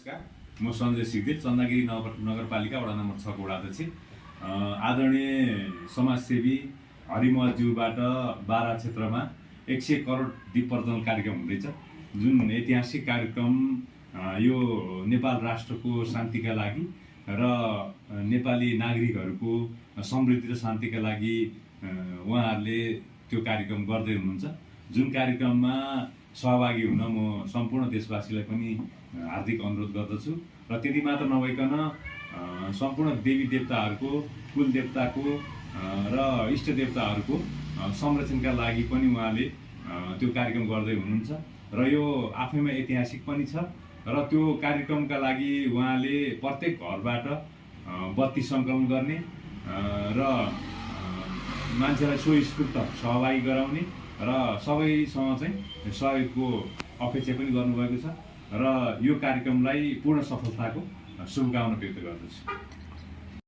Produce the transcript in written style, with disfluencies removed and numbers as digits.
म सञ्जय सिग्देल, चन्दागिरी नगरपालिका वडा नम्बर 6 को वडा अध्यक्ष। आदरणीय समाजसेवी हरिमहज्यूबाट बारा क्षेत्रमा 100 करोड दीप प्रज्वलन कार्यक्रम हुँदैछ, जुन ऐतिहासिक कार्यक्रम यो नेपाल राष्ट्रको शान्तिका लागि र नेपाली नागरिकहरूको समृद्धि र शान्तिका लागि उहाँहरूले त्यो कार्यक्रम गर्दै हुनुहुन्छ। जुन कार्यक्रममा सहभागी हुन म सम्पूर्ण देशवासीलाई पनि हार्दिक अनुरोध गर्दछु र त्यति मात्र नभइकन सम्पूर्ण देवी देवताहरूको, कुल देवताको र इष्ट देवताहरूको संरक्षणका लागि पनि उहाँले त्यो कार्यक्रम गर्दै हुनुहुन्छ र यो आफैमा ऐतिहासिक पनि छ र त्यो कार्यक्रमका लागि उहाँले प्रत्येक घरबाट बत्ती सङ्कलन गर्ने र मान्छेलाई स्वस्फूर्त सहभागी गराउने र सबैसँग चाहिँ सहयोगको अपेक्षा पनि गर्नुभएको छ र यो कार्यक्रमलाई पूर्ण सफलताको शुभकामना व्यक्त गर्दछु।